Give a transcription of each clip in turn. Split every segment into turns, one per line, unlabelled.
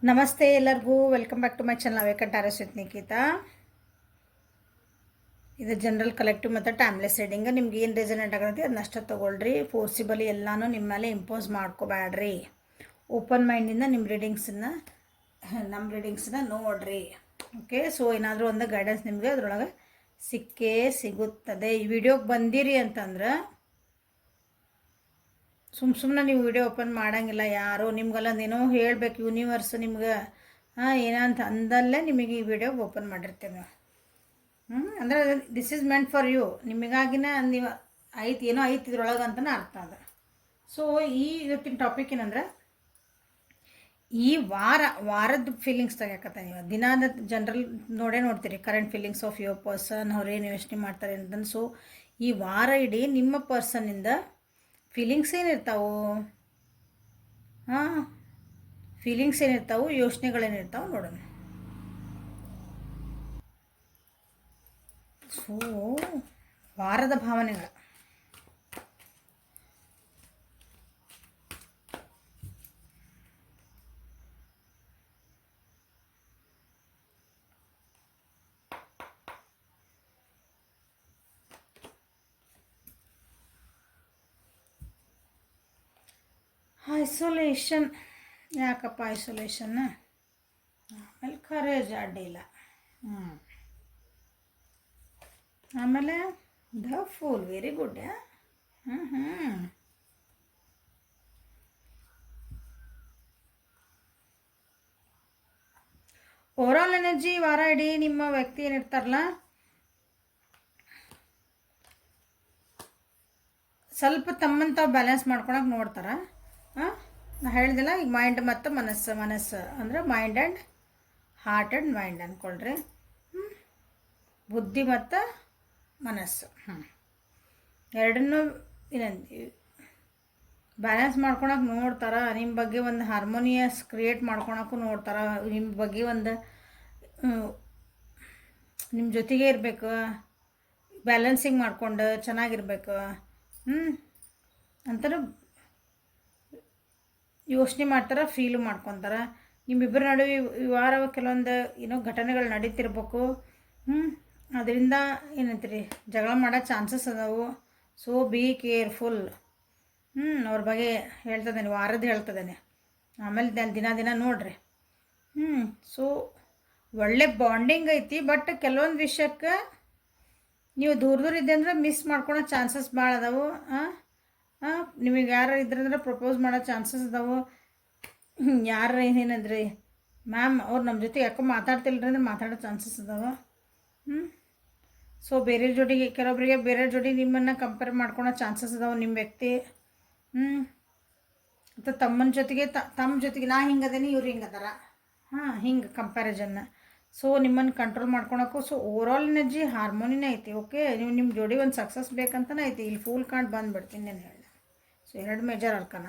ನಮಸ್ತೆ ಎಲ್ಲರಿಗೂ welcome back to my channel Awaken Tarots with Nikhita. ಇದು ಜನರಲ್ ಕಲೆಕ್ಟಿವ್ ಮತ್ತು ಟೈಮ್ಲೆಸ್ ರೀಡಿಂಗ್. ನಿಮ್ಗೆ ಏನು ರೆಸನೇಟ್ ಆಗತ್ತೆ ಅದನ್ನ ಅಷ್ಟೇ ತೊಗೊಳ್ರಿ. ಫೋರ್ಸಿಬಲಿ ಎಲ್ಲನೂ ನಿಮ್ಮ ಮೇಲೆ ಇಂಪೋಸ್ ಮಾಡ್ಕೋಬೇಡ್ರಿ. ಓಪನ್ ಮೈಂಡಿಂದ ನಮ್ಮ ರೀಡಿಂಗ್ಸನ್ನ ನೋಡ್ರಿ. ಓಕೆ, ಸೊ ಏನಾದರೂ ಒಂದು ಗೈಡೆನ್ಸ್ ನಿಮಗೆ ಅದರೊಳಗೆ ಸಿಕ್ಕೇ ಸಿಗುತ್ತದೆ. ಈ ವಿಡಿಯೋಗೆ ಬಂದಿರಿ ಅಂತಂದ್ರೆ ಸುಮ್ಮನೆ ನೀವು ವಿಡಿಯೋ ಓಪನ್ ಮಾಡೋಂಗಿಲ್ಲ. ಯಾರೋ ನಿಮ್ಗೆಲ್ಲ ಏನೋ ಹೇಳಬೇಕು, ಯೂನಿವರ್ಸ್ ನಿಮ್ಗೆ ಏನಂತ ಅಂದಲ್ಲೇ ನಿಮಗೆ ಈ ವಿಡಿಯೋ ಓಪನ್ ಮಾಡಿರ್ತೇವೆ. ಅಂದರೆ this is meant for you. ನಿಮಗಾಗಿನ ನೀವು ಏನೋ ಐತಿ ಇದ್ರೊಳಗೆ ಅಂತಲೇ ಅರ್ಥ ಅದ. ಸೊ ಇವತ್ತಿನ ಟಾಪಿಕ್ ಏನಂದ್ರೆ, ಈ ವಾರದ ಫೀಲಿಂಗ್ಸ್ ತೆಗಿಯಕತ್ತ. ನೀವು ದಿನಾದ ಜನರಲ್ ನೋಡ್ತೀರಿ current feelings of your person, ಅವ್ರೇನು ಯೋಚನೆ ಮಾಡ್ತಾರೆ ಅಂತಂದು. ಸೊ ಈ ವಾರ ಇಡೀ ನಿಮ್ಮ ಪರ್ಸನ್ನಿಂದ ಫೀಲಿಂಗ್ಸ್ ಏನಿರ್ತಾವೆ, ಫೀಲಿಂಗ್ಸ್ ಏನಿರ್ತಾವೆ, ಯೋಚನೆಗಳೇನಿರ್ತಾವೆ ನೋಡೋಣ. ಸೊ ವಾರದ ಭಾವನೆಗಳು. ಐಸೋಲೇಷನ್. ಯಾಕಪ್ಪ ಐಸೋಲೇಷನ್? ಆಮೇಲೆ ಕರೇಜ್ ಅಡ್ಡಿಲ್ಲ. ಆಮೇಲೆ the pool, very good. Overall energy ವಾರ ಇಡೀ ನಿಮ್ಮ ವ್ಯಕ್ತಿ ಏನಿರ್ತಾರಲ್ಲ, ಸ್ವಲ್ಪ ತಮ್ಮನ್ನು ತಾವು ಬ್ಯಾಲೆನ್ಸ್ ಮಾಡ್ಕೊಳಕ್ಕೆ ನೋಡ್ತಾರೆ. ನಾ ಹೇಳ್ದಿಲ್ಲ ಈಗ ಮೈಂಡ್ ಮತ್ತು ಮನಸ್ಸು ಅಂದರೆ mind and heart and mind ಅಂದ್ಕೊಳ್ರಿ. ಬುದ್ಧಿ ಮತ್ತು ಮನಸ್ಸು ಎರಡನ್ನೂ ಬ್ಯಾಲೆನ್ಸ್ ಮಾಡ್ಕೊಳಕ್ಕೆ ನೋಡ್ತಾರೆ. ನಿಮ್ಮ ಬಗ್ಗೆ ಒಂದು ಹಾರ್ಮೋನಿಯಸ್ ಕ್ರಿಯೇಟ್ ಮಾಡ್ಕೊಳಕ್ಕೂ ನೋಡ್ತಾರೆ. ನಿಮ್ಮ ಬಗ್ಗೆ ಒಂದು ನಿಮ್ಮ ಜೊತೆಗೆ ಇರಬೇಕು, ಬ್ಯಾಲೆನ್ಸಿಂಗ್ ಮಾಡ್ಕೊಂಡು ಚೆನ್ನಾಗಿರ್ಬೇಕು ಅಂತಾರೆ. ಯೋಚನೆ ಮಾಡ್ತಾರೆ, ಫೀಲು ಮಾಡ್ಕೊತಾರೆ. ನಿಮ್ಮಿಬ್ಬರ ನಡುವೆ ಈ ವಾರ ಕೆಲವೊಂದು ಘಟನೆಗಳು ನಡೀತಿರ್ಬೇಕು. ಅದರಿಂದ ಏನಂತೀರಿ, ಜಗಳ ಮಾಡೋ ಚಾನ್ಸಸ್ ಅದಾವು. So be careful. ಅವ್ರ ಬಗ್ಗೆ ಹೇಳ್ತದೇನೆ, ವಾರದ ಹೇಳ್ತದೇನೆ. ಆಮೇಲೆ ದಿನ ನೋಡ್ರಿ. ಸೊ ಒಳ್ಳೆ ಬಾಂಡಿಂಗ್ ಐತಿ. ಬಟ್ ಕೆಲವೊಂದು ವಿಷಯಕ್ಕೆ ನೀವು ದೂರ ಇದ್ದೆ ಅಂದ್ರೆ ಮಿಸ್ ಮಾಡ್ಕೊಳೋ ಚಾನ್ಸಸ್ ಭಾಳ ಅದಾವು. ನಿಮಗೆ ಯಾರು ಇದ್ರಂದ್ರೆ ಪ್ರಪೋಸ್ ಮಾಡೋ ಚಾನ್ಸಸ್ ಅದಾವು. ಯಾರು ಏನಂದ್ರಿ ಮ್ಯಾಮ್ ಅವ್ರು ನಮ್ಮ ಜೊತೆ ಯಾಕೋ ಮಾತಾಡ್ತಿಲ್ರಿ ಅಂದ್ರೆ ಮಾತಾಡೋ ಚಾನ್ಸಸ್ ಅದಾವೆ. ಸೊ ಬೇರೆ ಜೋಡಿಗೆ, ಕೆಲವೊಬ್ಬರಿಗೆ ಬೇರೆ ಜೋಡಿ ನಿಮ್ಮನ್ನು ಕಂಪೇರ್ ಮಾಡ್ಕೊಳೋ ಚಾನ್ಸಸ್ ಅದಾವೆ ನಿಮ್ಮ ವ್ಯಕ್ತಿ. ಮತ್ತು ತಮ್ಮ ಜೊತೆಗೆ ನಾ ಹಿಂಗದೇನಿ, ಇವ್ರು ಹಿಂಗದಾರ, ಹಿಂಗೆ ಕಂಪ್ಯಾರಿಸನ್ನ. ಸೊ ನಿಮ್ಮನ್ನು ಕಂಟ್ರೋಲ್ ಮಾಡ್ಕೊಳಕ್ಕೂ. ಸೊ ಓವರಾಲ್ ಎನರ್ಜಿ ಹಾರ್ಮೋನಿನೇ ಐತಿ. ಓಕೆ, ನೀವು ನಿಮ್ಮ ಜೋಡಿ ಒಂದು ಸಕ್ಸಸ್ ಬೇಕಂತನೇ ಐತಿ. ಇಲ್ಲಿ ಫೂಲ್ ಕಾರ್ಡ್ ಬಂದುಬಿಡ್ತೀನಿ ನಾನು ಹೇಳಿ. So 2 major ಅರ್ಕನ.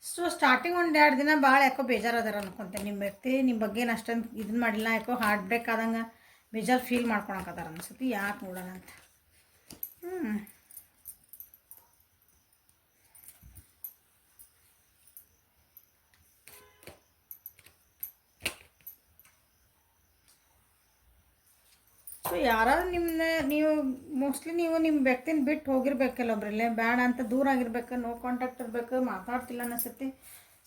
ಸೊ ಸ್ಟಾರ್ಟಿಂಗ್ 1-2 ದಿನ ಭಾಳ ಯಾಕೋ ಬೇಜಾರದಾರ ಅನ್ಕೊತೇನೆ ನಿಮ್ಮ ವ್ಯಕ್ತಿ. ನಿಮ್ಮ ಬಗ್ಗೆ ಏನು ಅಷ್ಟೊಂದು ಇದನ್ನು ಮಾಡಿಲ್ಲ. ಯಾಕೋ ಹಾರ್ಟ್ ಬ್ರೇಕ್ ಆದಂಗೆ ಬೇಜಾರು ಫೀಲ್ ಮಾಡ್ಕೊಳಕತ್ತಾರ ಅನ್ಸುತ್ತೆ. ಯಾಕೆ ನೋಡೋಣ ಅಂತ. ಸೊ ಯಾರಾದ್ರೂ ನೀವು ಮೋಸ್ಟ್ಲಿ ನಿಮ್ಮ ವ್ಯಕ್ತಿನ ಬಿಟ್ಟು ಹೋಗಿರ್ಬೇಕು. ಕೆಲವೊಬ್ರಲ್ಲೇ ಬೇಡ ಅಂತ ದೂರ ಆಗಿರ್ಬೇಕು, ನೋ ಕಾಂಟ್ಯಾಕ್ಟ್ ಇರಬೇಕು, ಮಾತಾಡ್ತಿಲ್ಲ ಅನಿಸುತ್ತೆ.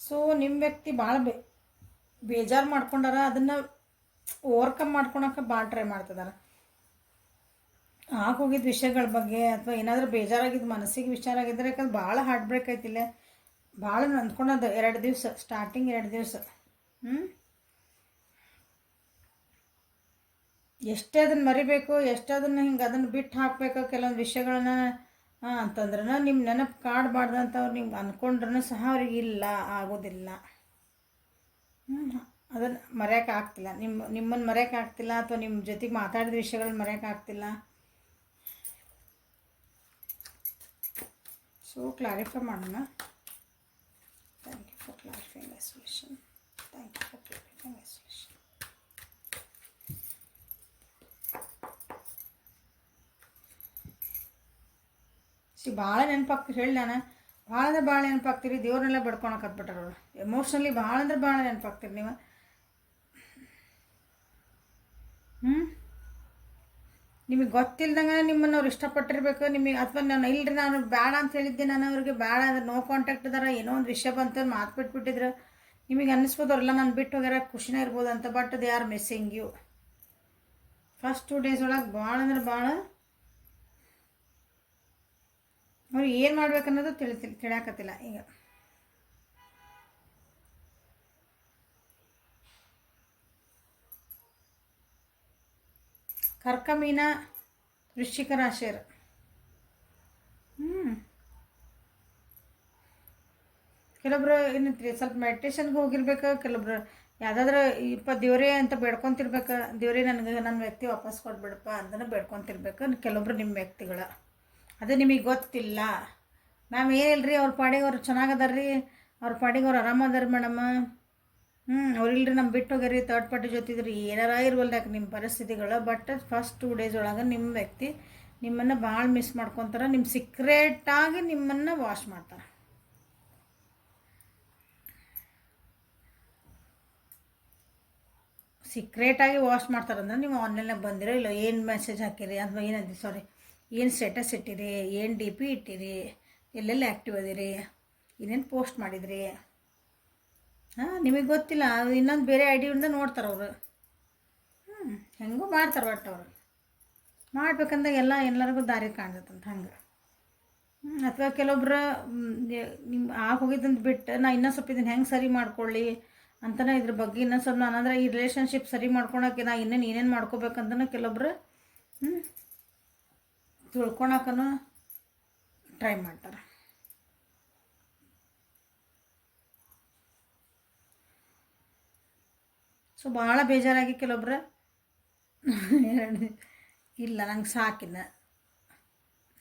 ಸೊ ನಿಮ್ಮ ವ್ಯಕ್ತಿ ಭಾಳ ಬೇಜಾರು ಮಾಡ್ಕೊಂಡಾರ. ಅದನ್ನು ಓವರ್ಕಮ್ ಮಾಡ್ಕೊಳಕ್ಕೆ ಭಾಳ ಟ್ರೈ ಮಾಡ್ತಿದ್ದಾರೆ. ಹೋಗಿದ್ದ ವಿಷಯಗಳ ಬಗ್ಗೆ ಅಥವಾ ಏನಾದರೂ ಬೇಜಾರಾಗಿದ್ದು ಮನಸ್ಸಿಗೆ ವಿಚಾರ ಆಗಿದ್ದರೆ, ಯಾಕಂದ್ರೆ ಭಾಳ ಹಾರ್ಟ್ ಬ್ರೇಕ್ ಐತಿಲ್ಲ. ಭಾಳ ಅಂದ್ಕೊಂಡದ್ದು 2 ದಿವಸ, ಸ್ಟಾರ್ಟಿಂಗ್ 2 ದಿವಸ. ಎಷ್ಟೇ ಅದನ್ನು ಮರಿಬೇಕು, ಎಷ್ಟೇ ಅದನ್ನು ಅದನ್ನು ಬಿಟ್ಟು ಹಾಕಬೇಕು ಕೆಲವೊಂದು ವಿಷಯಗಳನ್ನ ಅಂತಂದ್ರೆ, ನಿಮ್ಮ ನೆನಪು ಕಾಡಬಾರ್ದಂಥವ್ರು ನಿಮ್ಗೆ ಅಂದ್ಕೊಂಡ್ರೂ ಸಹ ಅವ್ರಿಗೆ ಇಲ್ಲ, ಆಗೋದಿಲ್ಲ. ಅದನ್ನು ಮರೆಯೋಕ್ಕಾಗ್ತಿಲ್ಲ. ನಿಮ್ಮನ್ನು ಮರೆಯೋಕ್ಕಾಗ್ತಿಲ್ಲ, ಅಥವಾ ನಿಮ್ಮ ಜೊತೆಗೆ ಮಾತಾಡಿದ ವಿಷಯಗಳನ್ನ ಮರೆಯೋಕ್ಕಾಗ್ತಿಲ್ಲ. ಸೊ ಕ್ಲಾರಿಫೈ ಮಾಡೋಣ. Thank you for clarifying isolation. Thank you for clarifying isolation. ಭಾಳ ನೆನಪಾಗ್ತದೆ ಹೇಳಿ. ನಾನು ಭಾಳ ಅಂದ್ರೆ ಭಾಳ ನೆನಪಾಗ್ತೀರಿ, ದೇವ್ರನ್ನೆಲ್ಲ ಬಡ್ಕೊಳಕತ್ಬಿಟ್ಟಾರ ಅವರು. ಎಮೋಷ್ನಲಿ ಭಾಳ ಅಂದ್ರೆ ಭಾಳ ನೆನಪಾಗ್ತೀರಿ ನೀವು. ನಿಮಗೆ ಗೊತ್ತಿಲ್ದಂಗೆ ನಿಮ್ಮನ್ನು ಅವ್ರು ಇಷ್ಟಪಟ್ಟಿರ್ಬೇಕು ನಿಮಗೆ, ಅಥವಾ ನಾನು ಇಲ್ಲರಿ ನಾನು ಬೇಡ ಅಂತ ಹೇಳಿದ್ದೆ, ನಾನು ಅವ್ರಿಗೆ ಬೇಡ ಅಂದ್ರೆ ನೋ ಕಾಂಟ್ಯಾಕ್ಟ್ ಅದಾರ, ಏನೋ ಒಂದು ವಿಷಯ ಬಂತು ಮಾತು ಬಿಟ್ಬಿಟ್ಟಿದ್ರೆ ನಿಮಗೆ ಅನ್ನಿಸ್ಬೋದು ಅವರೆಲ್ಲ ನಾನು ಬಿಟ್ಟು ಹೋಗ್ಯಾರ, ಖುಷಿನೇ ಇರ್ಬೋದು ಅಂತ. But they are missing you. First 2 days ಒಳಗೆ ಭಾಳ ಅಂದ್ರೆ ಭಾಳ ಅವ್ರಿಗೆ ಏನು ಮಾಡ್ಬೇಕನ್ನೋದು ತಿಳಿಯಾಕತ್ತಿಲ್ಲ ಈಗ. ಕರ್ಕ ಮೀನ ವೃಶ್ಚಿಕ ರಾಶಿಯರು. ಕೆಲವೊಬ್ರು ಏನಂತೀರಿ ಸ್ವಲ್ಪ ಮೆಡಿಟೇಷನ್ಗೆ ಹೋಗಿರ್ಬೇಕು, ಕೆಲವೊಬ್ರು ಯಾವುದಾದ್ರೂ ದೇವರೇ ಅಂತ ಬೇಡ್ಕೊತಿರ್ಬೇಕು, ದೇವರೇ ನನಗೆ ನನ್ನ ವ್ಯಕ್ತಿ ವಾಪಸ್ ಕೊಟ್ಬಿಡಪ್ಪ ಅಂತಲೇ ಬೇಡ್ಕೊತಿರ್ಬೇಕು ಕೆಲವೊಬ್ರು ನಿಮ್ಮ ವ್ಯಕ್ತಿಗಳು. ಅದು ನಿಮಗೆ ಗೊತ್ತಿಲ್ಲ. ಮ್ಯಾಮ್ ಏನಿಲ್ರಿ, ಅವ್ರ ಪಾಡಿಗೆ ಅವ್ರು ಚೆನ್ನಾಗದಾರ ರೀ, ಅವ್ರ ಪಾಡಿಗೆ ಅವ್ರು ಆರಾಮದಾರ ಮೇಡಮ್ಮ. ಅವ್ರಿಲ್ರಿ ನಮ್ಮ ಬಿಟ್ಟು ಹೋಗ್ಯಾರಿ, ಥರ್ಡ್ ಪಾರ್ಟಿ ಜೊತಿದ್ರಿ, ಏನಾರ ಇರ್ವಲ್ದು ಯಾಕೆ ನಿಮ್ಮ ಪರಿಸ್ಥಿತಿಗಳು. ಬಟ್ ಫಸ್ಟ್ 2 ಡೇಸ್ ಒಳಗೆ ನಿಮ್ಮ ವ್ಯಕ್ತಿ ನಿಮ್ಮನ್ನು ಭಾಳ ಮಿಸ್ ಮಾಡ್ಕೊತಾರೆ. ನಿಮ್ಮ ಸೀಕ್ರೆಟಾಗಿ ನಿಮ್ಮನ್ನು ವಾಶ್ ಮಾಡ್ತಾರೆ. ಸೀಕ್ರೆಟಾಗಿ ವಾಶ್ ಮಾಡ್ತಾರಂದ್ರೆ ನೀವು ಆನ್ಲೈನಾಗ ಬಂದಿರೋ ಇಲ್ಲ, ಏನು ಮೆಸೇಜ್ ಹಾಕಿರಿ ಅಥವಾ ಏನು ಸ್ಟೇಟಸ್ ಇಟ್ಟಿರಿ, ಏನು ಡಿ ಪಿ ಇಟ್ಟಿರಿ, ಎಲ್ಲೆಲ್ಲ ಆ್ಯಕ್ಟಿವ್ ಅದಿರಿ, ಏನೇನು ಪೋಸ್ಟ್ ಮಾಡಿದ್ರಿ, ನಿಮಗೆ ಗೊತ್ತಿಲ್ಲ. ಅದು ಇನ್ನೊಂದು ಬೇರೆ ಐಡಿಯಿಂದ ನೋಡ್ತಾರೆ ಅವರು. ಹೆಂಗೂ ಮಾಡ್ತಾರೆ. ಒಟ್ಟು ಅವರು ಮಾಡ್ಬೇಕಂದಾಗ ಎಲ್ಲರಿಗೂ ದಾರಿ ಕಾಣ್ತಂತ ಹಂಗೆ. ಅಥವಾ ಕೆಲವೊಬ್ರು ನಿಮ್ಮ ಹೋಗಿದ್ದಂತ ಬಿಟ್ಟು ನಾ ಇನ್ನೂ ಸ್ವಲ್ಪ ಇದನ್ನು ಹೆಂಗೆ ಸರಿ ಮಾಡ್ಕೊಳ್ಳಿ ಅಂತಲೇ ಇದ್ರ ಬಗ್ಗೆ ಇನ್ನೂ ಸ್ವಲ್ಪ ನಾನಂದ್ರೆ ಈ ರಿಲೇಷನ್ಶಿಪ್ ಸರಿ ಮಾಡ್ಕೊಳಕ್ಕೆ ನಾ ಏನೇನು ಮಾಡ್ಕೋಬೇಕಂತನೂ ಕೆಲವೊಬ್ರು ತಿಳ್ಕೊಳಕ್ಕೂ ಟ್ರೈ ಮಾಡ್ತಾರೆ. ಸೊ ಭಾಳ ಬೇಜಾರಾಗಿ ಕೆಲವೊಬ್ರು ಇಲ್ಲ ನಂಗೆ ಸಾಕಿನ್ನ,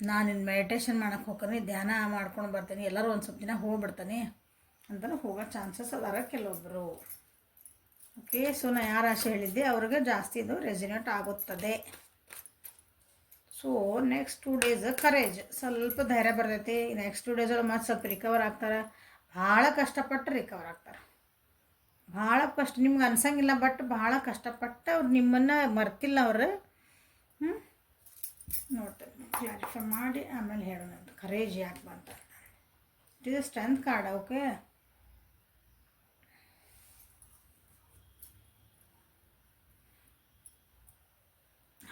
ನಾನು ಮೆಡಿಟೇಷನ್ ಮಾಡೋಕ್ಕೆ ಹೋಗ್ತೀನಿ, ಧ್ಯಾನ ಮಾಡ್ಕೊಂಡು ಬರ್ತೀನಿ, ಎಲ್ಲರೂ ಒಂದು ಸ್ವಲ್ಪ ದಿನ ಹೋಗ್ಬಿಡ್ತೀನಿ ಅಂತಲೂ ಹೋಗೋ ಚಾನ್ಸಸ್ ಅದಾರ ಕೆಲವೊಬ್ಬರು. ಓಕೆ, ಸೊ ನಾನು ಯಾರು ರಾಶಿ ಹೇಳಿದ್ದೆ ಅವ್ರಿಗೆ ಜಾಸ್ತಿ ಇದು ರೆಸಿನೇಟ್ ಆಗುತ್ತದೆ. ಸೊ ನೆಕ್ಸ್ಟ್ 2 ಡೇಸ್ ಕರೇಜ್, ಸ್ವಲ್ಪ ಧೈರ್ಯ ಬರ್ತೈತಿ. ನೆಕ್ಸ್ಟ್ 2 ಡೇಸ್ ಒಳಗೆ ಮತ್ತೆ ಸ್ವಲ್ಪ ರಿಕವರ್ ಆಗ್ತಾರೆ. ಭಾಳ ಕಷ್ಟಪಟ್ಟು ರಿಕವರ್ ಆಗ್ತಾರೆ. ಭಾಳ ಕಷ್ಟ ನಿಮ್ಗೆ ಅನ್ಸಂಗಿಲ್ಲ, ಬಟ್ ಭಾಳ ಕಷ್ಟಪಟ್ಟು ಅವ್ರು ನಿಮ್ಮನ್ನು ಮರ್ತಿಲ್ಲ ಅವರು. ನೋಡ್ತೇನೆ, ಕ್ಲಾರಿಫೈ ಮಾಡಿ ಆಮೇಲೆ ಹೇಳೋಣ. ಕರೇಜ್ ಯಾಕೆ ಬಂತ, it is strength card. Okay,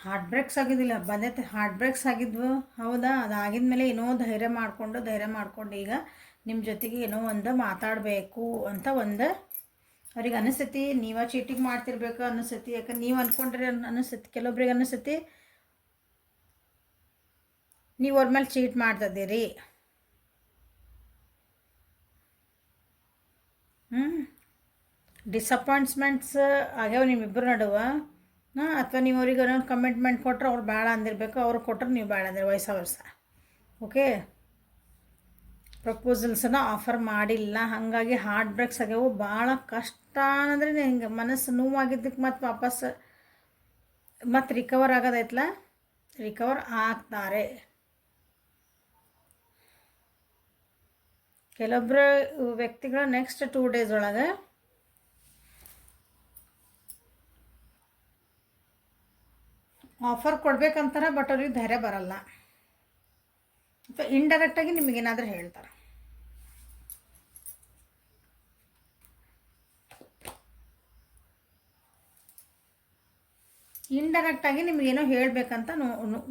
heart breaks ಆಗಿದ್ದಿಲ್ಲ, ಬಂದೈತೆ ಹಾರ್ಟ್ ಬ್ರೇಕ್ಸ್ ಆಗಿದ್ವು, ಹೌದಾ. ಅದಾಗಿದ್ಮೇಲೆ ಏನೋ ಧೈರ್ಯ ಮಾಡಿಕೊಂಡು ಈಗ ನಿಮ್ಮ ಜೊತೆಗೆ ಏನೋ ಒಂದು ಮಾತಾಡಬೇಕು ಅಂತ ಒಂದು ಅವ್ರಿಗೆ ಅನಿಸ್ತೈತಿ. ನೀವೇ ಚೀಟಿಂಗ್ ಮಾಡ್ತಿರ್ಬೇಕು ಅನಿಸ್ತೈತಿ, ಯಾಕಂದ್ರೆ ನೀವು ಅಂದ್ಕೊಂಡ್ರೆ ಅನಿಸ್ತೈತಿ. ಕೆಲವೊಬ್ರಿಗೆ ಅನಿಸ್ತೈತಿ ನೀವು ಅವ್ರ ಮೇಲೆ ಚೀಟ್ ಮಾಡ್ತಿದ್ದೀರಿ. ಡಿಸಪಾಯಿಂಟ್ಮೆಂಟ್ಸ್ ಆಗ್ಯಾವ ನಿಮ್ಮಿಬ್ಬರು ನಡುವ. ಅಥವಾ ನೀವು ಅವ್ರಿಗೆ ಏನೋ ಕಮಿಟ್ಮೆಂಟ್ ಕೊಟ್ಟರೆ ಅವ್ರು ಬೇಡ ಅಂದಿರಬೇಕು, ಅವ್ರು ಕೊಟ್ಟರೆ ನೀವು ಬೇಡ ಅಂದಿರಿ, ವಯಸ್ಸ. ಓಕೆ, ಪ್ರಪೋಸಲ್ಸನ್ನು ಆಫರ್ ಮಾಡಿಲ್ಲ, ಹಾಗಾಗಿ ಹಾರ್ಟ್ ಬ್ರೇಕ್ಸ್ ಆಗ್ಯಾವು. ಭಾಳ ಕಷ್ಟ ಅಂದರೆ ಹಿಂಗೆ ಮನಸ್ಸು ನೋವಾಗಿದ್ದಕ್ಕೆ ಮತ್ತು ವಾಪಸ್ ರಿಕವರ್ ಆಗೋದೈತಲ್ಲ, ರಿಕವರ್ ಆಗ್ತಾರೆ. ಕೆಲವೊಬ್ಬರು ವ್ಯಕ್ತಿಗಳ ನೆಕ್ಸ್ಟ್ 2 ಡೇಸ್ ಒಳಗೆ ಆಫರ್ ಕೊಡ್ಬೇಕಂತಾರೆ, ಬಟ್ ಅವ್ರಿಗೆ ಧೈರ್ಯ ಬರಲ್ಲ. ಅಥವಾ ಇಂಡೈರೆಕ್ಟಾಗಿ ನಿಮಗೇನಾದರೂ ಹೇಳ್ತಾರೆ. ಇಂಡೈರೆಕ್ಟಾಗಿ ನಿಮಗೇನೋ ಹೇಳಬೇಕಂತ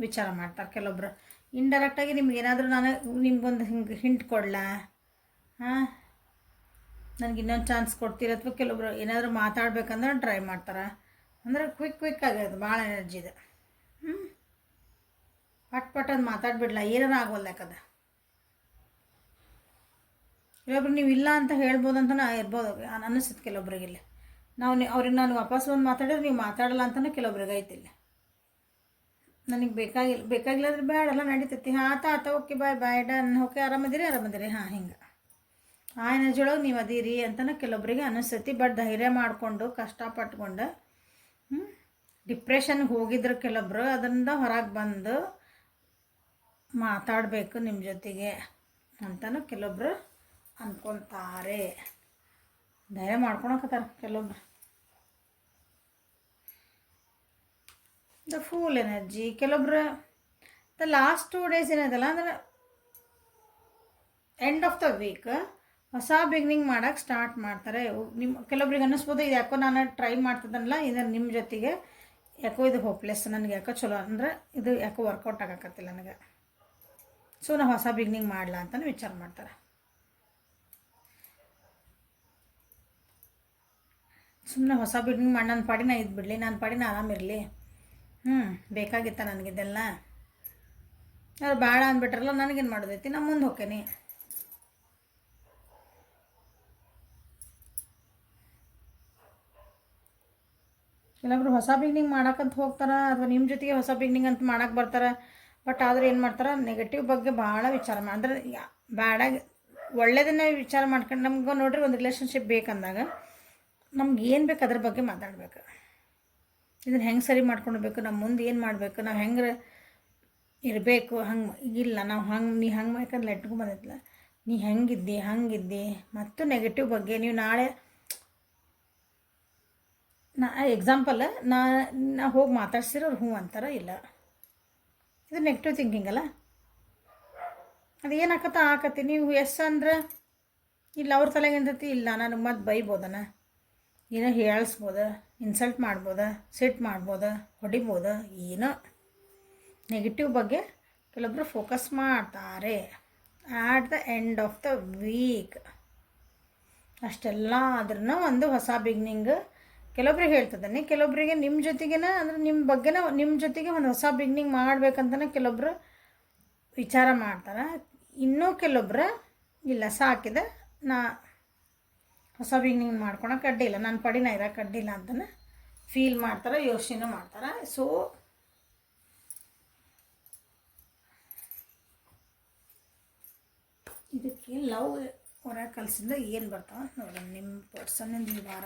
ವಿಚಾರ ಮಾಡ್ತಾರೆ ಕೆಲವೊಬ್ರು. ಇಂಡೈರೆಕ್ಟಾಗಿ ನಿಮಗೇನಾದರೂ ನಾನು ನಿಮ್ಗೊಂದು ಹಿಂಗೆ ಹಿಂಟ್ ಕೊಡಲ, ನನಗೆ ಇನ್ನೊಂದು ಚಾನ್ಸ್ ಕೊಡ್ತೀರ, ಅಥವಾ ಕೆಲವೊಬ್ರು ಏನಾದರೂ ಮಾತಾಡ್ಬೇಕಂದ್ರೆ ಟ್ರೈ ಮಾಡ್ತಾರೆ. ಅಂದರೆ ಕ್ವಿಕ್ ಆಗೋದು, ಭಾಳ ಎನರ್ಜಿ ಇದೆ. ಪಟ್ ಅದು ಮಾತಾಡ್ಬಿಡ್ಲ, ಏನಾರು ಆಗೋಲ್ಲ. ಯಾಕದ ಕೆಲವೊಬ್ರು ನೀವು ಇಲ್ಲ ಅಂತ ಹೇಳ್ಬೋದು ಅಂತ ಇರ್ಬೋದು ಅನ್ನಿಸುತ್ತೆ ಕೆಲವೊಬ್ರಿಗೆ. ಇಲ್ಲಿ ಅವ್ರಿಗೆ ನಾನು ವಾಪಸ್ ಒಂದು ಮಾತಾಡಿದ್ರೆ ನೀವು ಮಾತಾಡಲ್ಲ ಅಂತಲೂ ಕೆಲವೊಬ್ರಿಗೆ ಐತಿಲ್ಲ. ನನಗೆ ಬೇಕಾಗಿಲ್ಲ ಅಂದ್ರೆ ಬೇಡಲ್ಲ, ನಡೀತೈತಿ. ಆತ ಓಕೆ ಬಾಯ್ ಡನ್, ಓಕೆ ಆರಾಮದಿರಿ ಹಿಂಗೆ ಆ ಎನರ್ಜಿ ಒಳಗೆ ನೀವು ಅದೀರಿ ಅಂತಲೂ ಕೆಲವೊಬ್ಬರಿಗೆ ಅನ್ನಿಸ್ತೈತಿ. ಬಟ್ ಧೈರ್ಯ ಮಾಡಿಕೊಂಡು ಕಷ್ಟಪಟ್ಕೊಂಡು ಡಿಪ್ರೆಷನ್ಗೆ ಹೋಗಿದ್ರು ಕೆಲವೊಬ್ಬರು, ಅದರಿಂದ ಹೊರಗೆ ಬಂದು ಮಾತಾಡಬೇಕು ನಿಮ್ಮ ಜೊತೆಗೆ. ಅಂತಲೂ ಕೆಲವೊಬ್ರು ಅಂದ್ಕೊತಾರೆ. ಧೈರ್ಯ ಮಾಡ್ಕೊಳಕತ್ತಾರೆ ಕೆಲವೊಬ್ರು. ದ ಫೂಲ್ ಎನರ್ಜಿ ಕೆಲವೊಬ್ರು ದ ಲಾಸ್ಟ್ 2 days ಏನದಲ್ಲ ಅಂದ್ರೆ ಎಂಡ್ ಆಫ್ ದ ವೀಕ್ ಹೊಸ ಬಿಗಿನಿಂಗ್ ಮಾಡೋಕ್ಕೆ ಸ್ಟಾರ್ಟ್ ಮಾಡ್ತಾರೆ. ಕೆಲವೊಬ್ರಿಗೆ ಅನ್ನಿಸ್ಬೋದು ಇದು ಯಾಕೋ ನಾನು ಟ್ರೈ ಮಾಡ್ತಿದ್ದನಲ್ಲ ಇದು ನಿಮ್ಮ ಜೊತೆಗೆ ಯಾಕೋ ಇದು ಹೋಪ್ಲೆಸ್, ನನಗೆ ಯಾಕೋ ಚಲೋ ಅಂದರೆ ಇದು ಯಾಕೋ ವರ್ಕೌಟ್ ಆಗೋಕತ್ತಿಲ್ಲ ನನಗೆ, ಸೊ ನಾನು ಹೊಸ ಬಿಗಿನಿಂಗ್ ಮಾಡಲ ಅಂತಲೂ ವಿಚಾರ ಮಾಡ್ತಾರೆ. ಸುಮ್ಮನೆ ಹೊಸ ಬಿಗಿನಿಂಗ್ ಮಾಡಿ ನನ್ನ ಪಾಡಿನ ಇದು ಬಿಡಲಿ, ನನ್ನ ಪಾಡಿನ ಆರಾಮಿರಲಿ, ಬೇಕಾಗಿತ್ತ ನನಗಿದೆಲ್ಲ, ಅವ್ರು ಬೇಡ ಅಂದ್ಬಿಟ್ರಲ್ಲ ನನಗೇನು ಮಾಡೋದೈತಿ, ನಮ್ಮ ಮುಂದೆ ಹೋಗ್ತೇನೆ. ಕೆಲವೊಬ್ರು ಹೊಸ ಬಿಗಿನಿಂಗ್ ಮಾಡೋಕ್ಕಂತ ಹೋಗ್ತಾರೆ ಅಥವಾ ನಿಮ್ಮ ಜೊತೆಗೆ ಹೊಸ ಬಿಗಿನಿಂಗ್ ಅಂತ ಮಾಡೋಕ್ಕೆ ಬರ್ತಾರೆ. ಬಟ್ ಆದ್ರೆ ಏನು ಮಾಡ್ತಾರೆ, ನೆಗೆಟಿವ್ ಬಗ್ಗೆ ಭಾಳ ವಿಚಾರ ಅಂದ್ರೆ ಬ್ಯಾಡಾಗಿ ಒಳ್ಳೇದನ್ನೇ ವಿಚಾರ ಮಾಡ್ಕೊಂಡು ನಮ್ಗೆ ನೋಡ್ರಿ ಒಂದು ರಿಲೇಷನ್ಶಿಪ್ ಬೇಕಂದಾಗ ನಮ್ಗೆ ಏನು ಬೇಕು ಅದ್ರ ಬಗ್ಗೆ ಮಾತಾಡ್ಬೇಕು. ಇದನ್ನು ಹೆಂಗೆ ಸರಿ ಮಾಡ್ಕೊಳ್ಬೇಕು, ನಮ್ಮ ಮುಂದೆ ಏನು ಮಾಡಬೇಕು, ನಾವು ಹೆಂಗೆ ಇರಬೇಕು, ಹಂಗೆ ಇಲ್ಲ ನಾವು ನೀ ಹಂಗೆ ಮಾಡ್ಕೊಂಡು ನೆಟ್ಕೊಂಡು ಬಂದಿದ್ಲ, ನೀ ಹಂಗಿದ್ದಿ ಮತ್ತು ನೆಗೆಟಿವ್ ಬಗ್ಗೆ ನೀವು ನಾಳೆ ಎಕ್ಸಾಂಪಲ್ ನಾ ಹೋಗಿ ಮಾತಾಡ್ಸಿರೋರು ಹ್ಞೂ ಅಂತಾರ ಇಲ್ಲ, ಇದು ನೆಗೆಟಿವ್ ಥಿಂಕಿಂಗ್ ಅಲ್ಲ. ಅದು ಏನಾಕತ್ತ ಆಕತಿ, ನೀವು ಎಸ್ ಅಂದ್ರೆ ಇಲ್ಲ ಅವ್ರ ತಲೆಗೆ ಅಂತೈತಿ, ಇಲ್ಲ ನನಗೆ ಮತ್ತೆ ಬೈಬೋದನ, ಏನೋ ಹೇಳಿಸ್ಬೋದ, ಇನ್ಸಲ್ಟ್ ಮಾಡ್ಬೋದ, ಸಿಟ್ ಮಾಡ್ಬೋದ, ಹೊಡಿಬೋದ, ಏನೋ ನೆಗೆಟಿವ್ ಬಗ್ಗೆ ಕೆಲವೊಬ್ಬರು ಫೋಕಸ್ ಮಾಡ್ತಾರೆ at the end of the week. ಅಷ್ಟೆಲ್ಲ ಆದ್ರೂ ಒಂದು ಹೊಸ ಬಿಗಿನಿಂಗ್ ಕೆಲವೊಬ್ರಿಗೆ ಹೇಳ್ತದಾನೆ, ಕೆಲವೊಬ್ಬರಿಗೆ ನಿಮ್ಮ ಜೊತೆಗೇನ ಅಂದರೆ ನಿಮ್ಮ ಬಗ್ಗೆನ ನಿಮ್ಮ ಜೊತೆಗೆ ಒಂದು ಹೊಸ ಬಿಗಿನಿಂಗ್ ಮಾಡ್ಬೇಕಂತಲೇ ಕೆಲವೊಬ್ರು ವಿಚಾರ ಮಾಡ್ತಾರೆ. ಇನ್ನೂ ಕೆಲವೊಬ್ರು ಇಲ್ಲ ಸಾಕಿದೆ ನಾ ಹೊಸ ಬಿಗಿನಿಂಗ್ ಮಾಡ್ಕೊಳಕ್ಕೆ ಅಡ್ಡಿಲ್ಲ, ನನ್ನ ಪಡಿನ ಇರೋಕೆ ಅಡ್ಡಿಲ್ಲ ಅಂತಲೇ ಫೀಲ್ ಮಾಡ್ತಾರೆ, ಯೋಚನೆ ಮಾಡ್ತಾರೆ. ಸೊ ಇದಕ್ಕೆ ಲವ್ ಒರಾಕಲ್ಸಿಂದ ಏನು ಬರ್ತಾವ ನೋಡೋಣ ನಿಮ್ಮ ಪರ್ಸನ್ನಿಂದ ಈ ವಾರ.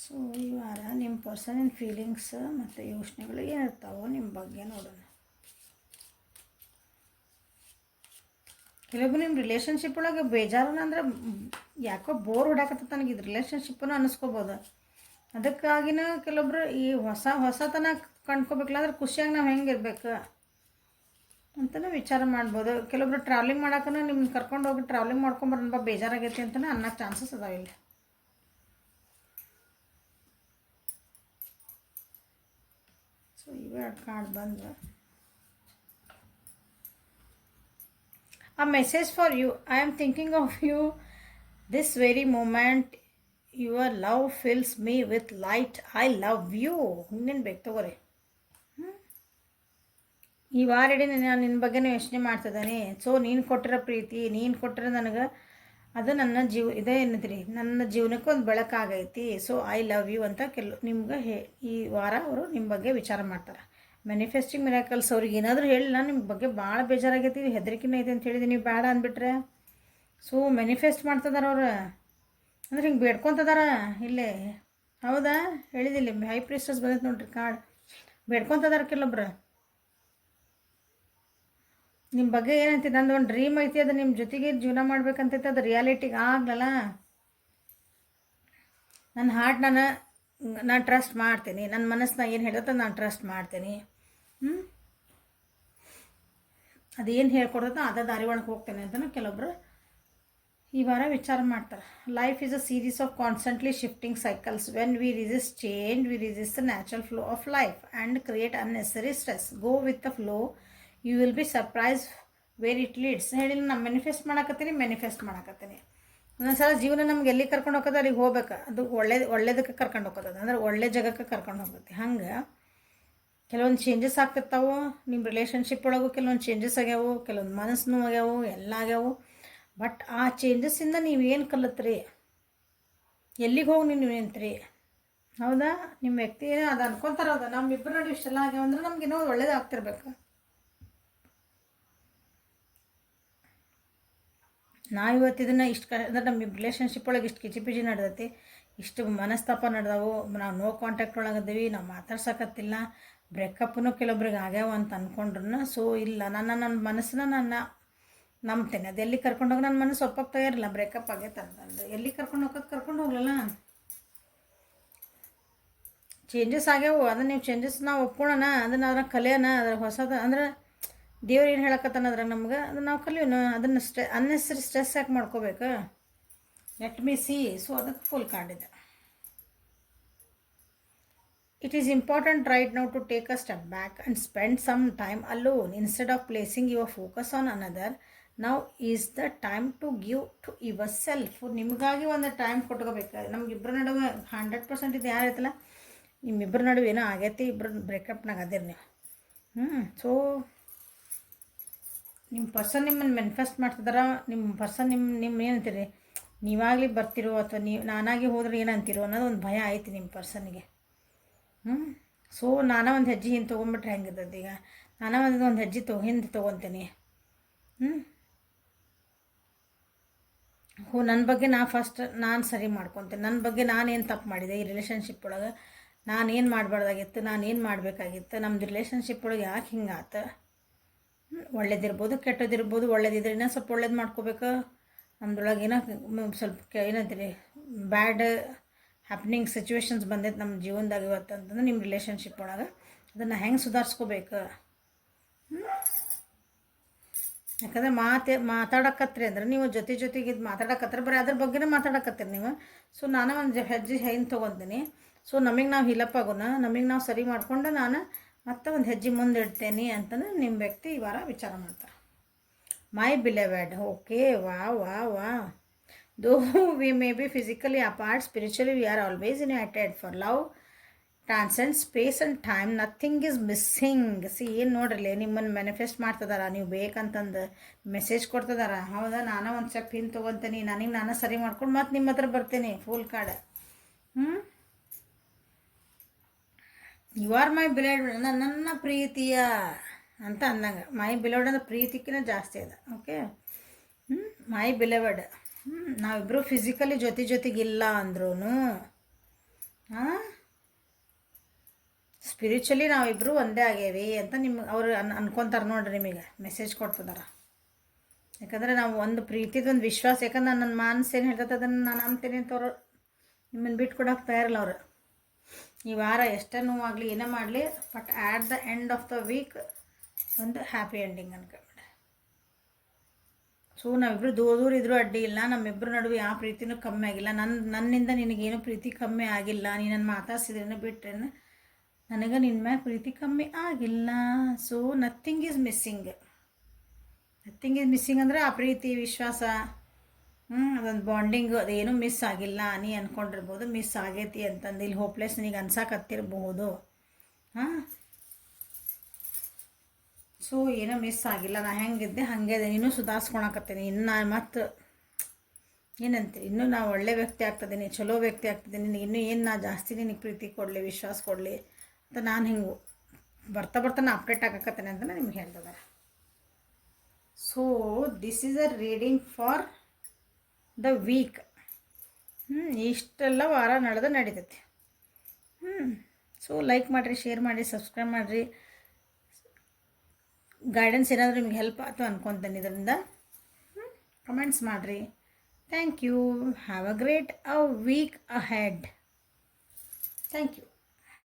ಸೊ ಈ ವಾರ ನಿಮ್ಮ ಪರ್ಸನಿನ ಫೀಲಿಂಗ್ಸ್ ಮತ್ತು ಯೋಚನೆಗಳು ಏನಿರ್ತಾವೋ ನಿಮ್ಮ ಬಗ್ಗೆ ನೋಡೋಣ. ಕೆಲವೊಬ್ಬರು ನಿಮ್ಮ ರಿಲೇಷನ್ಶಿಪ್ ಒಳಗೆ ಬೇಜಾರನ ಅಂದ್ರೆ ಯಾಕೋ ಬೋರ್ ಹೊಡ್ಯಾಕತ್ತ ನನಗೆ ಇದು ರಿಲೇಷನ್ಶಿಪ್ಪನ್ನು ಅನ್ನಿಸ್ಕೋಬೋದು. ಅದಕ್ಕಾಗಿನ ಕೆಲವೊಬ್ರು ಈ ಹೊಸತನ ಕಂಡ್ಕೋಬೇಕಲ್ಲ ಅಂದ್ರೆ ಖುಷಿಯಾಗಿ ನಾವು ಹೆಂಗಿರ್ಬೇಕು ಅಂತಲೂ ವಿಚಾರ ಮಾಡ್ಬೋದು. ಕೆಲವೊಬ್ರು ಟ್ರಾವೆಲಿಂಗ್ ಮಾಡೋಕ್ಕೂ ನಿಮ್ಗೆ ಕರ್ಕೊಂಡು ಹೋಗಿ ಟ್ರಾವೆಲಿಂಗ್ ಮಾಡ್ಕೊಂಬರೋಣ ಬೇಜಾರಾಗೈತಿ ಅಂತಲೇ ಅನ್ನೋಕ್ಕೆ ಚಾನ್ಸಸ್ ಅದಾವೆ ಇಲ್ಲಿ. ಸೊ ಇವೇ ಕಾರ್ಡ್ ಬಂದು a message for you. I am thinking of you this very moment. Your love fills me with light. I love you. ಇನ್ನೇನು ಬೇಕು ತಗೋರಿ. ಈ ವಾರ ಇಡೀ ನಾನು ನಿನ್ನ ಬಗ್ಗೆನೇ ಯೋಚನೆ ಮಾಡ್ತಿದ್ದಾನೆ. ಸೊ ನೀನು ಕೊಟ್ಟಿರೋ ಪ್ರೀತಿ, ನೀನು ಕೊಟ್ಟಿರೋ ನನಗೆ ಅದು ನನ್ನ ಇದೇ ಏನಂತೀರಿ ನನ್ನ ಜೀವನಕ್ಕೆ ಒಂದು ಬೆಳಕಾಗೈತಿ. ಸೊ ಐ ಲವ್ ಯು ಅಂತ ನಿಮ್ಗೆ ಈ ವಾರ ಅವರು ನಿಮ್ಮ ಬಗ್ಗೆ ವಿಚಾರ ಮಾಡ್ತಾರೆ. ಮ್ಯಾನಿಫೆಸ್ಟಿಂಗ್ ಮಿರಾಕಲ್ಸ್ ಅವ್ರಿಗೆ ಏನಾದರೂ ಹೇಳಿಲ್ಲ ನಿಮ್ಮ ಬಗ್ಗೆ ಭಾಳ ಬೇಜಾರಾಗೈತಿ, ಹೆದರಿಕೆನೇ ಐತೆ ಅಂತ ಹೇಳಿದೆ, ನೀವು ಬೇಡ ಅಂದ್ಬಿಟ್ರೆ. ಸೊ ಮ್ಯಾನಿಫೆಸ್ಟ್ ಮಾಡ್ತಿದಾರೆ ಅವ್ರು, ಅಂದ್ರೆ ಹಿಂಗೆ ಬೇಡ್ಕೊತದಾರ ಇಲ್ಲೇ. ಹೌದಾ ಹೇಳಿದಿಲ್ಲ, ಹೈ ಪ್ರಿಸ್ಟಸ್ ಬಂದೈತೆ ನೋಡ್ರಿ ಕಾರ್ಡ್. ಬೇಡ್ಕೊತದಾರ ಕೆಲವೊಬ್ರು ನಿಮ್ಮ ಬಗ್ಗೆ ಏನಂತ, ನಂದು ಒಂದು ಡ್ರೀಮ್ ಐತಿ, ಅದು ನಿಮ್ಮ ಜೊತೆಗೆ ಜೀವನ ಮಾಡ್ಬೇಕಂತೈತೆ, ಅದು ರಿಯಾಲಿಟಿಗೆ ಆಗ್ಲಲ್ಲ. ನನ್ನ ಹಾರ್ಟ್ ನಾನು ಟ್ರಸ್ಟ್ ಮಾಡ್ತೀನಿ, ನನ್ನ ಮನಸ್ಸನ್ನ ಏನು ಹೇಳುತ್ತೆ ನಾನು ಟ್ರಸ್ಟ್ ಮಾಡ್ತೀನಿ. ಅದೇನು ಹೇಳ್ಕೊಡ್ತೈತೆ ಅದೇ ದಾರಿ ಒಳಗೆ ಹೋಗ್ತೇನೆ ಅಂತಲೂ ಕೆಲವೊಬ್ರು ಈ ವಾರ ವಿಚಾರ ಮಾಡ್ತಾರೆ. Life is a series of constantly shifting cycles. When we resist change we resist the natural flow of life and create unnecessary stress. Go with the flow, you will be surprise where it leads. ಹೇಳಿ ನಾನು manifest ಮಾಡಕತ್ತೀನಿ. ಒಂದೊಂದ್ಸಲ ಜೀವನ ನಮ್ಗೆ ಎಲ್ಲಿ ಕರ್ಕೊಂಡು ಹೋಗೋದು ಅಲ್ಲಿಗೆ ಹೋಗ್ಬೇಕು. ಅದು ಒಳ್ಳೇದಕ್ಕೆ ಕರ್ಕೊಂಡು ಹೋಗೋದು ಅಂದ್ರೆ ಒಳ್ಳೆ ಜಾಗಕ್ಕೆ ಕರ್ಕೊಂಡು ಹೋಗುತ್ತೆ. ಹಂಗೆ ಕೆಲವೊಂದು ಚೇಂಜಸ್ ಆಗ್ತಿರ್ತಾವೆ ನಿಮ್ಮ ರಿಲೇಷನ್ಶಿಪ್ ಒಳಗೂ. ಕೆಲವೊಂದು ಚೇಂಜಸ್ ಆಗ್ಯಾವು, ಕೆಲವೊಂದು ಮನಸ್ಸು ಆಗ್ಯಾವು, ಎಲ್ಲ ಆಗ್ಯಾವು. ಬಟ್ ಆ ಚೇಂಜಸ್ಸಿಂದ ನೀವು ಏನು ಕಲಿತ್ರಿ, ಎಲ್ಲಿಗೆ ಹೋಗಿ ನೀವು ನಿಂತ್ರಿ, ಹೌದಾ? ನಿಮ್ಮ ವ್ಯಕ್ತಿ ಅದು ಅನ್ಕೊತಾರ, ಹೌದಾ ನಮ್ಮಿಬ್ಬರು ನೋಡಿ ಇಷ್ಟೆಲ್ಲ ಆಗ್ಯಾವ ಅಂದ್ರೆ ನಮ್ಗೆ ಇನ್ನೂ ಒಳ್ಳೇದಾಗ್ತಿರ್ಬೇಕು. ನಾವು ಇವತ್ತು ಇದನ್ನು ಇಷ್ಟು ಅಂದ್ರೆ ನಮ್ಮ ರಿಲೇಷನ್ಶಿಪ್ ಒಳಗೆ ಇಷ್ಟು ಕಿಚಿಪಿಚಿ ನಡೆದೈತಿ, ಇಷ್ಟು ಮನಸ್ತಾಪ ನಡೆದವು, ನಾವು ನೋ ಕಾಂಟ್ಯಾಕ್ಟ್ ಒಳಗದ್ದೀವಿ, ನಾವು ಮಾತಾಡ್ಸಕತ್ತಿಲ್ಲ, ಬ್ರೇಕಪ್ಪೂ ಕೆಲವೊಬ್ರಿಗೆ ಆಗ್ಯಾವ ಅಂತ ಅಂದ್ಕೊಂಡ್ರು. ಸೊ ಇಲ್ಲ, ನನ್ನ ಮನಸ್ಸನ್ನ ನಂಬ್ತೇನೆ. ಅದು ಎಲ್ಲಿ ಕರ್ಕೊಂಡೋಗಿ ನನ್ನ ಮನಸ್ಸು ಒಪ್ಪಕ್ಕೆ ತಯಾರಿಲ್ಲ ಬ್ರೇಕಪ್ ಆಗೈತೆ ಅಂತಂದು. ಎಲ್ಲಿ ಕರ್ಕೊಂಡು ಹೋಗ್ಲಲ್ಲ. ಚೇಂಜಸ್ ಆಗ್ಯಾವು, ಅದನ್ನು ನೀವು ಚೇಂಜಸ್ ನಾವು ಒಪ್ಕೊಳ್ಳೋಣ, ಅದನ್ನು ಅದ್ರಾಗ ಕಲಿಯೋಣ, ಅದ್ರ ಹೊಸದು ಅಂದ್ರೆ ದೇವ್ರು ಏನು ಹೇಳಕತ್ತಾನ ಅದ್ರಾಗ ನಮ್ಗೆ, ಅದನ್ನು ನಾವು ಕಲಿಯೋಣ. ಅದನ್ನು ಅನ್ನೆಸರಿ ಸ್ಟ್ರೆಸ್ ಯಾಕೆ ಮಾಡ್ಕೋಬೇಕು. Let me see. ಸೊ ಅದಕ್ಕೆ ಫುಲ್ ಕಾರ್ಡ್ ಇದೆ. It is important right now to take a step back and spend some time alone instead of placing your focus on another. Now is the time to give to yourself. ನಿಮಗಾಗಿ ಒಂದು time ಕೊಟ್ಕೋಬೇಕು. ನಮಗಿಬ್ಬರ ನಡುವೆ 100% ಇದು ಯಾರೈತಲ್ಲ, ನಿಮ್ಮಿಬ್ಬರ ನಡುವೆ ಏನೋ ಆಗೈತಿ, ಇಬ್ಬರು ಬ್ರೇಕಪ್ನಾಗ ಅದಿರಿ ನೀವು. ಸೊ ನಿಮ್ಮ ಪರ್ಸನ್ ನಿಮ್ಮನ್ನು ಮ್ಯಾನಿಫೆಸ್ಟ್ ಮಾಡ್ತಿದಾರ. ನಿಮ್ಮ ಪರ್ಸನ್ ನಿಮ್ಮ ಏನಂತೀರಿ, ನೀವಾಗಲಿ ಬರ್ತಿರೋ ಅಥವಾ ನಾನಾಗಿ ಹೋದ್ರೆ ಏನಂತೀರೋ ಅನ್ನೋದು ಒಂದು ಭಯ ಐತಿ ನಿಮ್ಮ ಪರ್ಸನ್ನಿಗೆ. ಸೊ ನಾನೇ ಒಂದು ಹೆಜ್ಜೆ ಹಿಂದೆ ತೊಗೊಂಬಿಟ್ರೆ ಹೆಂಗಿರ್ತದೆ. ಈಗ ನಾನೇ ಒಂದು ಹೆಜ್ಜೆ ಹಿಂದೆ ತೊಗೊತೀನಿ. ನನ್ನ ಬಗ್ಗೆ ನಾನು ಸರಿ ಮಾಡ್ಕೊತೀನಿ. ನನ್ನ ಬಗ್ಗೆ ನಾನೇನು ತಪ್ಪು ಮಾಡಿದೆ, ಈ ರಿಲೇಷನ್ಶಿಪ್ ಒಳಗೆ ನಾನೇನು ಮಾಡಬಾರ್ದಾಗಿತ್ತು, ನಾನೇನು ಮಾಡಬೇಕಾಗಿತ್ತು, ನಮ್ಮದು ರಿಲೇಷನ್ಶಿಪ್ ಒಳಗೆ ಯಾಕೆ ಹಿಂಗಾತು. ಒಳ್ಳೇದಿರ್ಬೋದು, ಕೆಟ್ಟದಿರ್ಬೋದು. ಒಳ್ಳೇದಿದ್ರೆ ಇನ್ನೂ ಸ್ವಲ್ಪ ಒಳ್ಳೇದು ಮಾಡ್ಕೋಬೇಕು. ನಮ್ದೊಳಗೆ ಏನೋ ಸ್ವಲ್ಪ ಏನಂತೀರಿ ಬ್ಯಾಡ್ ಹ್ಯಾಪ್ನಿಂಗ್ ಸಿಚುವೇಶನ್ಸ್ ಬಂದೈತೆ ನಮ್ಮ ಜೀವನದಾಗ ಇವತ್ತು ಅಂತಂದ್ರೆ ನಿಮ್ಮ ರಿಲೇಷನ್ಶಿಪ್ ಒಳಗೆ ಅದನ್ನು ಹೆಂಗೆ ಸುಧಾರಿಸ್ಕೋಬೇಕು. ಯಾಕಂದರೆ ಮಾತಾಡಕತ್ರಿ ಅಂದ್ರೆ ನೀವು ಜೊತೆಗೆ ಇದು ಮಾತಾಡಕತ್ರಿ, ಬರೀ ಅದ್ರ ಬಗ್ಗೆನೇ ಮಾತಾಡಕತ್ತೀರಿ ನೀವು. ಸೊ ನಾನು ಒಂದು ಹೆಜ್ಜೆ ಹಿಂದೆ ತೊಗೊತೀನಿ. ಸೊ ನಮಗೆ ನಾವು ಹಿಲಪ್ ಆಗೋಣ, ನಮಗೆ ನಾವು ಸರಿ ಮಾಡಿಕೊಂಡು ನಾನು ಮತ್ತೆ ಒಂದು ಹೆಜ್ಜೆ ಮುಂದೆ ಇಡ್ತೇನೆ ಅಂತಂದ್ರೆ ನಿಮ್ಮ ವ್ಯಕ್ತಿ ಈ ವಾರ ವಿಚಾರ ಮಾಡ್ತಾರೆ. ಮೈ ಬಿಲೆವೆಡ್. ಓಕೆ, ವಾ. Though we may be physically apart, spiritually we are always united. For love transcends space and time. Nothing is missing. See, ಏನು ನೋಡ್ರಲಿ, ನಿಮ್ಮನ್ನು ಮ್ಯಾನಿಫೆಸ್ಟ್ ಮಾಡ್ತಿದಾರ, ನೀವು ಬೇಕಂತಂದು ಮೆಸೇಜ್ ಕೊಡ್ತಿದಾರ. ಹೌದಾ, ನಾನು ಒಂದು ಸ್ಟೆಪ್ ಹಿಂದೆ ತೊಗೊತೀನಿ, ನನಗೆ ನಾನು ಸರಿ ಮಾಡ್ಕೊಂಡು ಮತ್ತೆ ನಿಮ್ಮ ಹತ್ರ ಬರ್ತೀನಿ. Fool card. You are my beloved, ನನ್ನ ಪ್ರೀತಿಯ ಅಂತ ಅಂದಂಗೆ. ಮೈ ಬಿಲವ್ಡ್ ಅಂದ್ರೆ ಪ್ರೀತಿಕಿನ ಜಾಸ್ತಿ ಅದ. ಓಕೆ, ಮೈ ಬಿಲವ್ಡ್. ನಾವಿಬ್ಬರು ಫಿಸಿಕಲಿ ಜೊತೆಗಿಲ್ಲ ಅಂದ್ರೂ ಸ್ಪಿರಿಚುಲಿ ನಾವಿಬ್ಬರು ಒಂದೇ ಆಗೇವಿ ಅಂತ ನಿಮ್ಗೆ ಅವ್ರು ಅನ್ಕೊತಾರೆ ನೋಡ್ರಿ. ನಿಮಗೆ ಮೆಸೇಜ್ ಕೊಡ್ತಿದಾರ. ಯಾಕಂದರೆ ನಾವು ಒಂದು ಪ್ರೀತಿದೊಂದು ವಿಶ್ವಾಸ, ಯಾಕಂದ್ರೆ ನನ್ನ ಮನಸ್ಸು ಏನು ಹೇಳ್ತದೆ ಅದನ್ನು ನಾನು ಅಂತೀನಿ ಅಂತ ಅವ್ರು ನಿಮ್ಮನ್ನು ಬಿಟ್ಟು ಕೊಡೋಕೆ ತಯಾರಿಲ್ಲ ಅವರು. ಈ ವಾರ ಎಷ್ಟೇ ನೋವಾಗಲಿ ಏನೇ ಮಾಡಲಿ, but at the end of the week ಒಂದು ಹ್ಯಾಪಿ ಎಂಡಿಂಗ್ ಅನ್ಕೊಂಬಿಡಿ. ಸೊ ನಾವಿಬ್ಬರು ದೂರ ಇದ್ರೂ ಅಡ್ಡಿ ಇಲ್ಲ, ನಮ್ಮಿಬ್ಬರ ನಡುವೆ ಯಾವ ಪ್ರೀತಿನೂ ಕಮ್ಮಿ ಆಗಿಲ್ಲ. ನನ್ನಿಂದ ನಿನಗೇನು ಪ್ರೀತಿ ಕಮ್ಮಿ ಆಗಿಲ್ಲ. ನೀನನ್ನು ಮಾತಾಡ್ಸಿದ್ರೇನು ಬಿಟ್ರೇನು ನನಗೆ ನಿನ್ನ ಮ್ಯಾಗ ಪ್ರೀತಿ ಕಮ್ಮಿ ಆಗಿಲ್ಲ. So nothing is missing. ಅಂದರೆ ಆ ಪ್ರೀತಿ ವಿಶ್ವಾಸ, ಅದೊಂದು ಬಾಂಡಿಂಗು ಅದೇನು ಮಿಸ್ ಆಗಿಲ್ಲ. ನೀ ಅಂದ್ಕೊಂಡಿರ್ಬೋದು ಮಿಸ್ ಆಗೈತಿ ಅಂತಂದು, ಇಲ್ಲಿ ಹೋಪ್ಲೆಸ್ ನಿನಗೆ ಅನ್ಸಕತ್ತಿರ್ಬಹುದು. ಸೊ ಏನೋ ಮಿಸ್ ಆಗಿಲ್ಲ, ನಾ ಹೆಂಗಿದ್ದೆ ಹಾಗೆ ನೀನು ಸುಧಾರಿಸ್ಕೊಳಕತ್ತೀನಿ. ಇನ್ನು ಮತ್ತು ಏನಂತೀರಿ, ಇನ್ನೂ ನಾ ಒಳ್ಳೆ ವ್ಯಕ್ತಿ ಆಗ್ತದೀನಿ, ಚಲೋ ವ್ಯಕ್ತಿ ಆಗ್ತಿದ್ದೀನಿ, ಇನ್ನೂ ಏನು ನಾ ಜಾಸ್ತಿ ನಿನಗೆ ಪ್ರೀತಿ ಕೊಡಲಿ, ವಿಶ್ವಾಸ ಕೊಡಲಿ ಅಂತ ನಾನು ಹಿಂಗೆ ಬರ್ತಾ ನಾ ಅಪ್ಡೇಟ್ ಆಗಕತ್ತೇನೆ ಅಂತ ನಿಮ್ಗೆ ಹೇಳ್ತದೆ. So this is a reading for the week. ಇಷ್ಟೆಲ್ಲ ವಾರ ನಡೀತೈತಿ. ಸೊ ಲೈಕ್ ಮಾಡಿರಿ, ಶೇರ್ ಮಾಡಿರಿ, ಸಬ್ಸ್ಕ್ರೈಬ್ ಮಾಡಿರಿ. ಗೈಡೆನ್ಸ್ ಏನಾದರೂ ನಿಮ್ಗೆ ಹೆಲ್ಪ್ ಆಯ್ತು ಅನ್ಕೊತೀನಿ ಇದರಿಂದ. ಕಮೆಂಟ್ಸ್ ಮಾಡಿರಿ. Thank you. Have a great week ahead. Thank you.